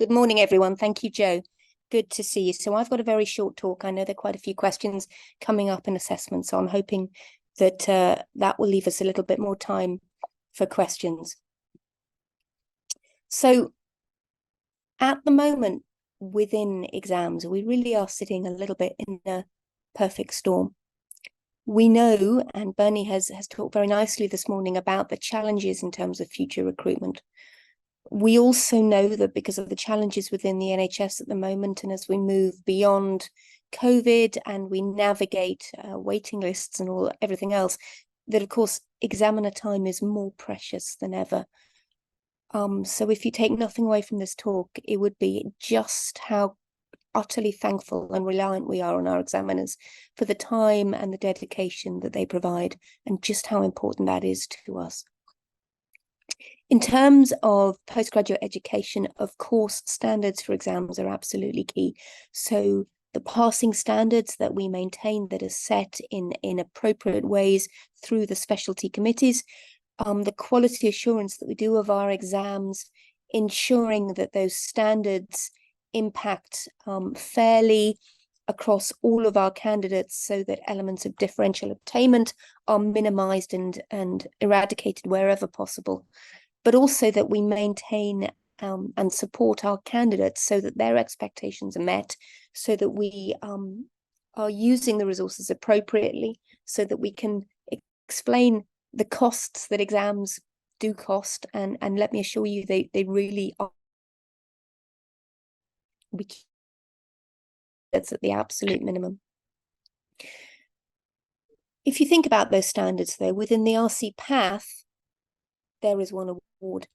Good morning, everyone. Thank you, Joe. Good to see you. So I've got a very short talk. I know there are quite a few questions coming up in assessment, so I'm hoping that that will leave us a little bit more time for questions. So at the moment, within exams, we really are sitting a little bit in a perfect storm. We know, and Bernie has talked very nicely this morning about the challenges in terms of future recruitment. We also know that because of the challenges within the NHS at the moment, and as we move beyond COVID and we navigate waiting lists and everything else, that of course examiner time is more precious than ever. So if you take nothing away from this talk, it would be just how utterly thankful and reliant we are on our examiners for the time and the dedication that they provide, and just how important that is to us. In terms of postgraduate education, of course, standards for exams are absolutely key. So the passing standards that we maintain that are set in appropriate ways through the specialty committees, the quality assurance that we do of our exams, ensuring that those standards impact fairly across all of our candidates so that elements of differential attainment are minimized and eradicated wherever possible, but also that we maintain and support our candidates so that their expectations are met, so that we are using the resources appropriately, so that we can explain the costs that exams do cost, and let me assure you they really are. That's at the absolute minimum. If you think about those standards, though, within the RCPath, there is one award.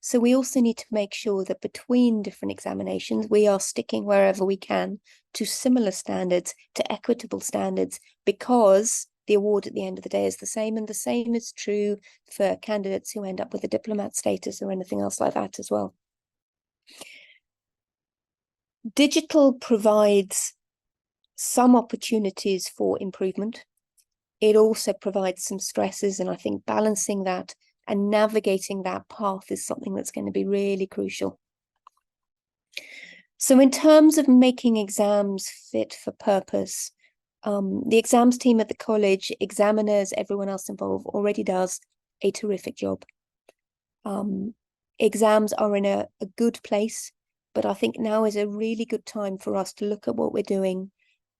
So we also need to make sure that between different examinations, we are sticking wherever we can to similar standards, to equitable standards, because the award at the end of the day is the same, and the same is true for candidates who end up with a diplomat status or anything else like that as well. Digital provides some opportunities for improvement. It also provides some stresses, and I think balancing that and navigating that path is something that's going to be really crucial. So in terms of making exams fit for purpose, the exams team at the college, examiners, everyone else involved already does a terrific job. Exams are in a good place, but I think now is a really good time for us to look at what we're doing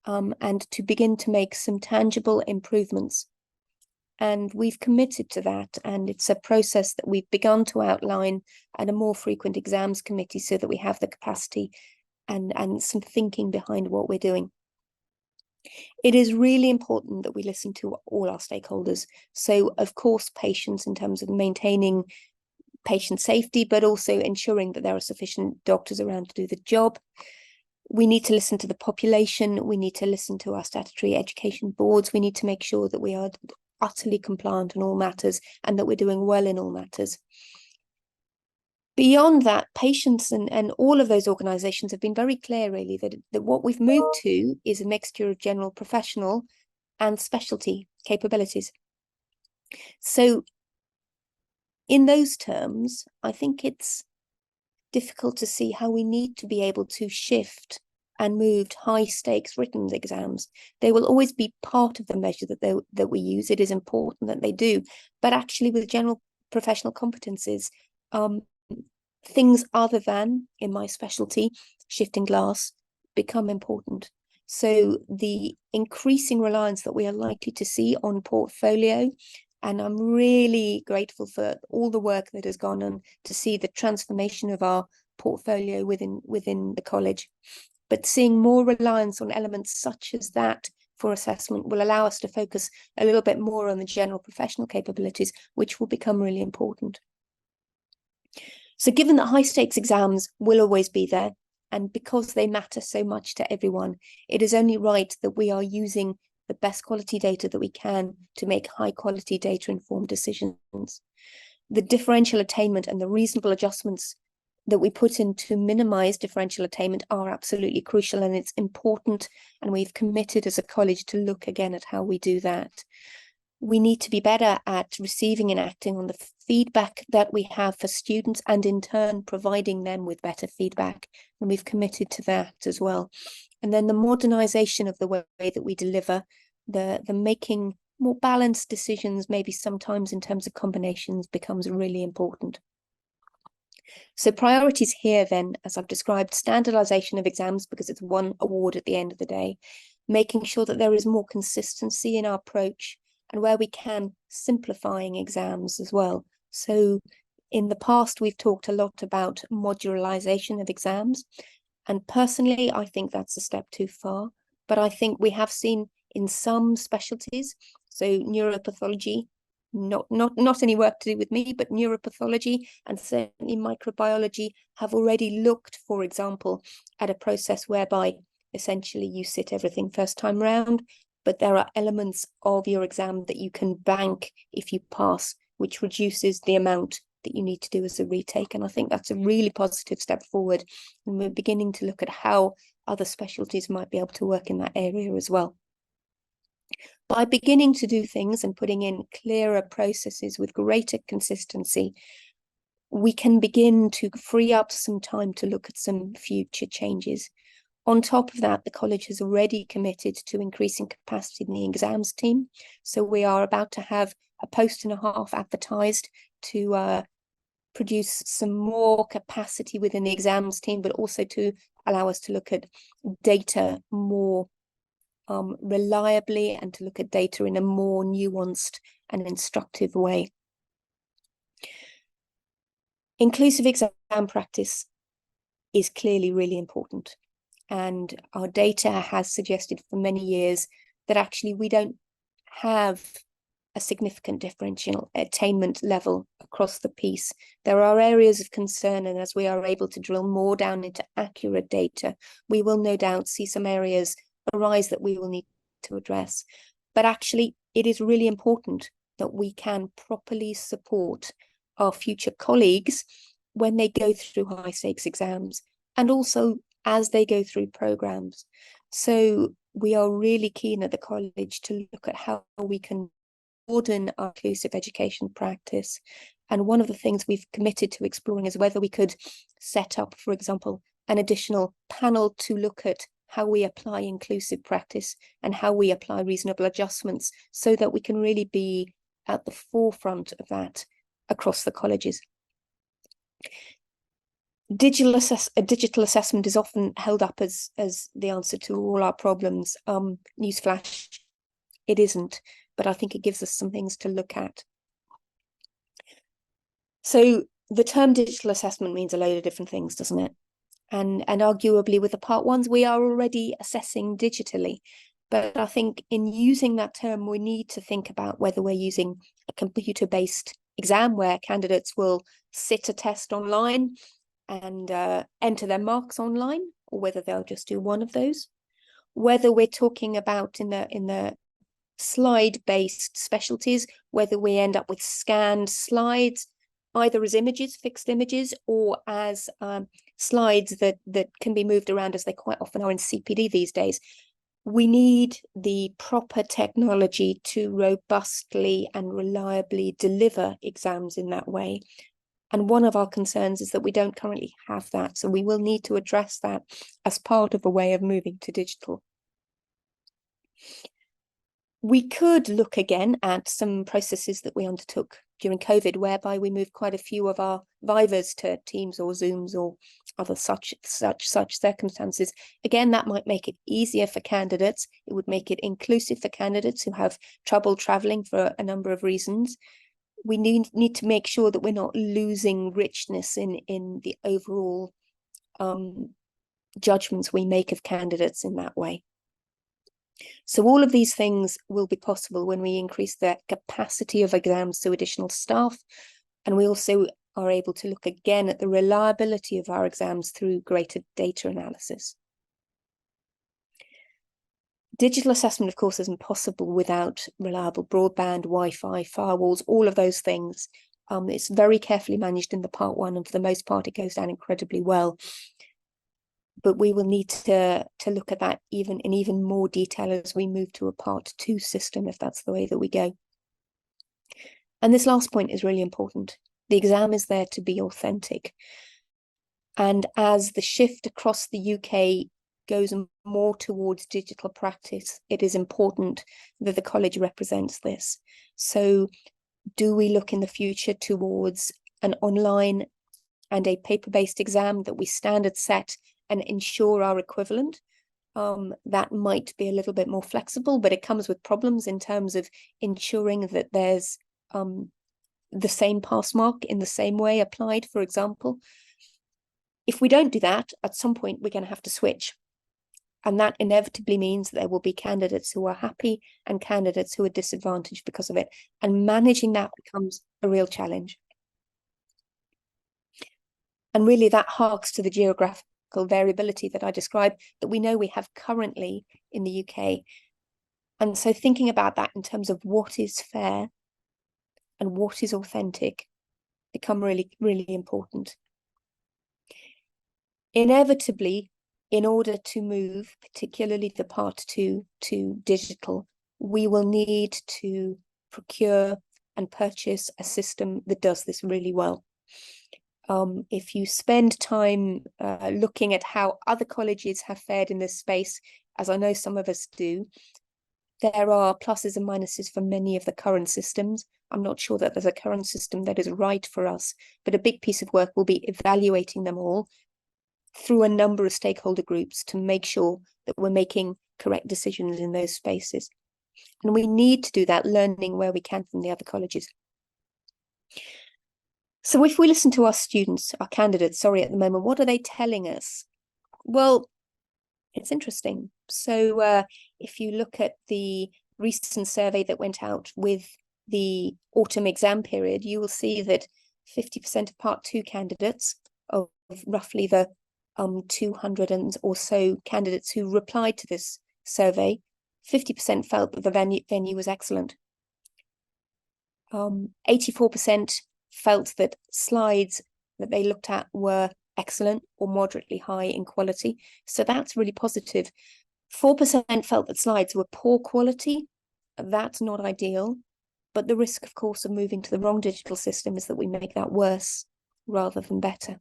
and to begin to make some tangible improvements. And we've committed to that, and it's a process that we've begun to outline at a more frequent exams committee so that we have the capacity and some thinking behind what we're doing. It is really important that we listen to all our stakeholders. So, of course, patients in terms of maintaining patient safety, but also ensuring that there are sufficient doctors around to do the job. We need to listen to the population. We need to listen to our statutory education boards. We need to make sure that we are utterly compliant in all matters and that we're doing well in all matters. Beyond that, patients and all of those organisations have been very clear, really, that what we've moved to is a mixture of general professional and specialty capabilities. So in those terms, I think it's difficult to see how we need to be able to shift and move high stakes written exams. They will always be part of the measure that we use. It is important that they do, but actually with general professional competencies, things other than, in my specialty, shifting glass, become important. So the increasing reliance that we are likely to see on portfolio, and I'm really grateful for all the work that has gone on to see the transformation of our portfolio within the college. But seeing more reliance on elements such as that for assessment will allow us to focus a little bit more on the general professional capabilities, which will become really important. So given that high stakes exams will always be there, and because they matter so much to everyone, it is only right that we are using the best quality data that we can to make high quality data informed decisions. The differential attainment and the reasonable adjustments that we put in to minimize differential attainment are absolutely crucial, and it's important, and we've committed as a college to look again at how we do that. We need to be better at receiving and acting on the feedback that we have for students, and in turn providing them with better feedback. And we've committed to that as well. And then the modernization of the way that we deliver, the making more balanced decisions, maybe sometimes in terms of combinations, becomes really important. So priorities here then, as I've described, standardization of exams because it's one award at the end of the day, making sure that there is more consistency in our approach, and where we can, simplifying exams as well. So in the past, we've talked a lot about modularization of exams. And personally, I think that's a step too far. But I think we have seen in some specialties, so neuropathology, not any work to do with me, but neuropathology and certainly microbiology have already looked, for example, at a process whereby essentially you sit everything first time round, but there are elements of your exam that you can bank if you pass, which reduces the amount that you need to do as a retake. And I think that's a really positive step forward. And we're beginning to look at how other specialties might be able to work in that area as well. By beginning to do things and putting in clearer processes with greater consistency, we can begin to free up some time to look at some future changes. On top of that, the college has already committed to increasing capacity in the exams team. So we are about to have a post and a half advertised to produce some more capacity within the exams team, but also to allow us to look at data more reliably and to look at data in a more nuanced and instructive way. Inclusive exam practice is clearly really important. And our data has suggested for many years that actually we don't have a significant differential attainment level across the piece. There are areas of concern, and as we are able to drill more down into accurate data, we will no doubt see some areas arise that we will need to address. But actually, it is really important that we can properly support our future colleagues when they go through high stakes exams, and also as they go through programs. So we are really keen at the college to look at how we can broaden our inclusive education practice. And one of the things we've committed to exploring is whether we could set up, for example, an additional panel to look at how we apply inclusive practice and how we apply reasonable adjustments, so that we can really be at the forefront of that across the colleges. Digital assessment is often held up as the answer to all our problems. Newsflash, it isn't, but I think it gives us some things to look at. So the term digital assessment means a load of different things, doesn't it? And arguably with the part ones, we are already assessing digitally. But I think in using that term, we need to think about whether we're using a computer-based exam where candidates will sit a test online and enter their marks online, or whether they'll just do one of those. Whether we're talking about in the slide-based specialties, whether we end up with scanned slides, either as images, fixed images, or as slides that can be moved around, as they quite often are in CPD these days. We need the proper technology to robustly and reliably deliver exams in that way. And one of our concerns is that we don't currently have that. So we will need to address that as part of a way of moving to digital. We could look again at some processes that we undertook during COVID, whereby we moved quite a few of our vivas to Teams or Zooms or other such circumstances. Again, that might make it easier for candidates. It would make it inclusive for candidates who have trouble traveling for a number of reasons. We need to make sure that we're not losing richness in the overall judgments we make of candidates in that way. So all of these things will be possible when we increase the capacity of exams to additional staff, and we also are able to look again at the reliability of our exams through greater data analysis. Digital assessment, of course, isn't possible without reliable broadband, Wi-Fi, firewalls, all of those things. It's very carefully managed in the part one, and for the most part, it goes down incredibly well. But we will need to look at that in even more detail as we move to a part two system, if that's the way that we go. And this last point is really important. The exam is there to be authentic. And as the shift across the UK goes more towards digital practice, it is important that the college represents this. So do we look in the future towards an online and a paper-based exam that we standard set and ensure are equivalent? That might be a little bit more flexible, but it comes with problems in terms of ensuring that there's the same pass mark in the same way applied, for example. If we don't do that, at some point we're going to have to switch. And that inevitably means there will be candidates who are happy and candidates who are disadvantaged because of it. And managing that becomes a real challenge. And really that harks to the geographical variability that I described that we know we have currently in the UK. And so thinking about that in terms of what is fair and what is authentic become really, really important. Inevitably, in order to move, particularly the part 2 to digital, we will need to procure and purchase a system that does this really well. If you spend time looking at how other colleges have fared in this space, as I know some of us do, there are pluses and minuses for many of the current systems. I'm not sure that there's a current system that is right for us, but a big piece of work will be evaluating them all through a number of stakeholder groups to make sure that we're making correct decisions in those spaces. And we need to do that, learning where we can from the other colleges. So if we listen to our students, our candidates, at the moment, what are they telling us? Well, it's interesting. So if you look at the recent survey that went out with the autumn exam period, you will see that 50% of Part 2 candidates, of roughly the 200 and or so candidates who replied to this survey, 50% felt that the venue was excellent. 84% felt that slides that they looked at were excellent or moderately high in quality. So that's really positive. 4% felt that slides were poor quality. That's not ideal. But the risk, of course, of moving to the wrong digital system is that we make that worse rather than better.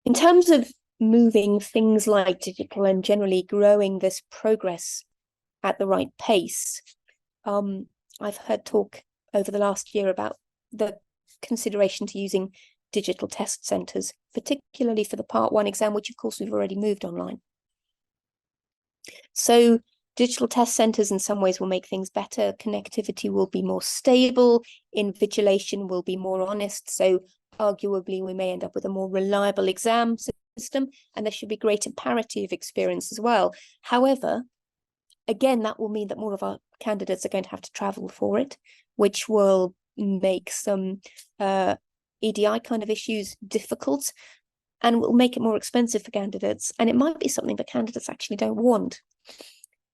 In terms of moving things like digital and generally growing this progress at the right pace, I've heard talk over the last year about the consideration to using digital test centres, particularly for the Part 1 exam, which of course we've already moved online. So digital test centres in some ways will make things better. Connectivity will be more stable. Invigilation will be more honest. So arguably we may end up with a more reliable exam system, and there should be greater parity of experience as well. However, again, that will mean that more of our candidates are going to have to travel for it, which will make some EDI kind of issues difficult and will make it more expensive for candidates. And it might be something that candidates actually don't want.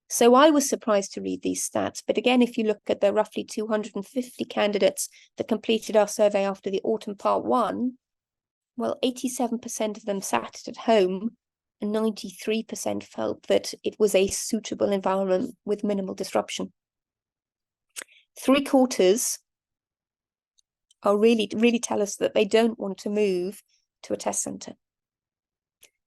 So I was surprised to read these stats. But again, if you look at the roughly 250 candidates that completed our survey after the autumn Part 1, well, 87% of them sat at home, and 93% felt that it was a suitable environment with minimal disruption. 3/4 are really tell us that they don't want to move to a test centre.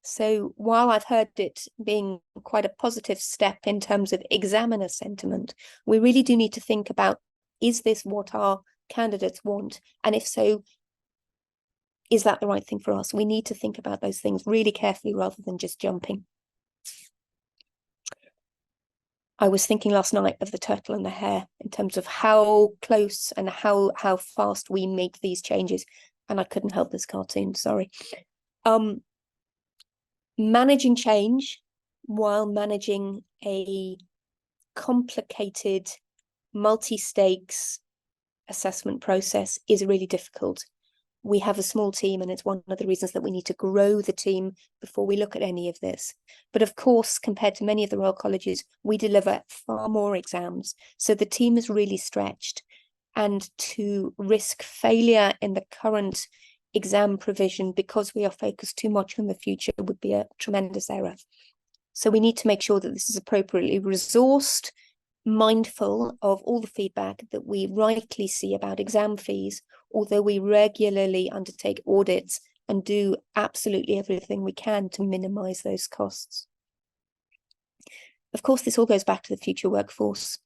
So while I've heard it being quite a positive step in terms of examiner sentiment, we really do need to think about, is this what our candidates want? And if so, is that the right thing for us? We need to think about those things really carefully rather than just jumping. I was thinking last night of the turtle and the hare in terms of how close and how fast we make these changes. And I couldn't help this cartoon, sorry. Managing change while managing a complicated multi-stakes assessment process is really difficult. We have a small team, and it's one of the reasons that we need to grow the team before we look at any of this. But of course, compared to many of the Royal Colleges, we deliver far more exams. So the team is really stretched. And to risk failure in the current exam provision because we are focused too much on the future would be a tremendous error. So we need to make sure that this is appropriately resourced, mindful of all the feedback that we rightly see about exam fees, although we regularly undertake audits and do absolutely everything we can to minimize those costs. Of course, this all goes back to the future workforce,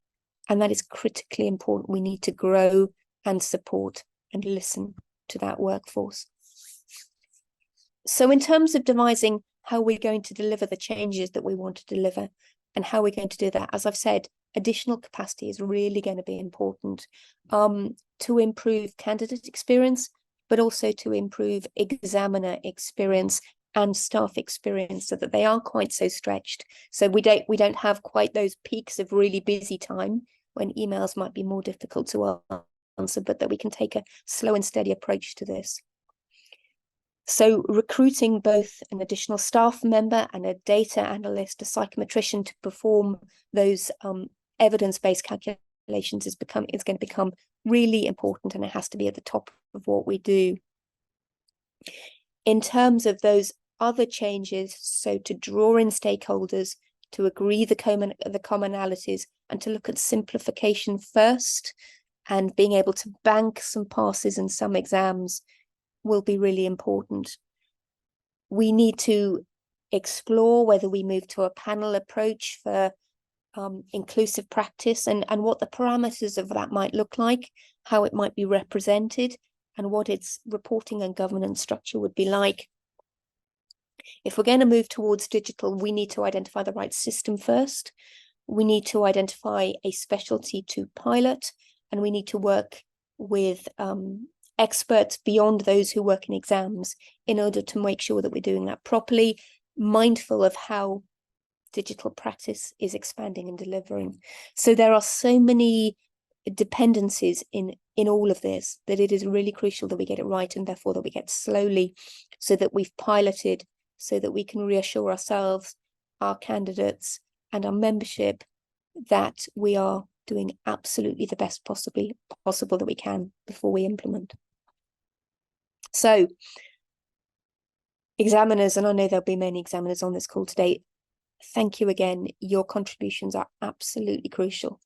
and that is critically important. We need to grow and support and listen to that workforce. So in terms of devising how we're going to deliver the changes that we want to deliver and how we're going to do that, as I've said, additional capacity is really going to be important to improve candidate experience, but also to improve examiner experience and staff experience, so that they aren't quite so stretched. So we don't have quite those peaks of really busy time when emails might be more difficult to answer, but that we can take a slow and steady approach to this. So recruiting both an additional staff member and a data analyst, a psychometrician to perform those evidence-based calculations is going to become really important, and it has to be at the top of what we do. In terms of those other changes, so to draw in stakeholders, to agree the commonalities, and to look at simplification first, and being able to bank some passes and some exams will be really important. We need to explore whether we move to a panel approach for inclusive practice, and what the parameters of that might look like, how it might be represented, and what its reporting and governance structure would be like. If we're going to move towards digital, we need to identify the right system first. We need to identify a specialty to pilot, and we need to work with experts beyond those who work in exams in order to make sure that we're doing that properly, mindful of how digital practice is expanding and delivering. So there are so many dependencies in all of this that it is really crucial that we get it right, and therefore that we get slowly, so that we've piloted, so that we can reassure ourselves, our candidates, and our membership that we are doing absolutely the best possible that we can before we implement. So examiners, and I know there'll be many examiners on this call today, thank you again. Your contributions are absolutely crucial.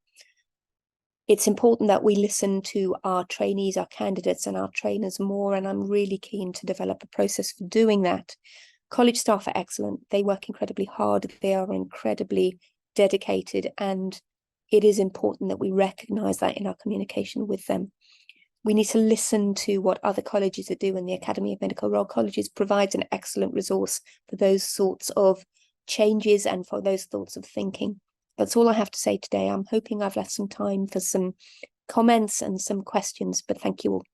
It's important that we listen to our trainees, our candidates, and our trainers more, and I'm really keen to develop a process for doing that. College staff are excellent. They work incredibly hard. They are incredibly dedicated, and it is important that we recognise that in our communication with them. We need to listen to what other colleges are doing. The Academy of Medical Royal Colleges provides an excellent resource for those sorts of changes and for those thoughts of thinking. That's all I have to say today. I'm hoping I've left some time for some comments and some questions, but thank you all.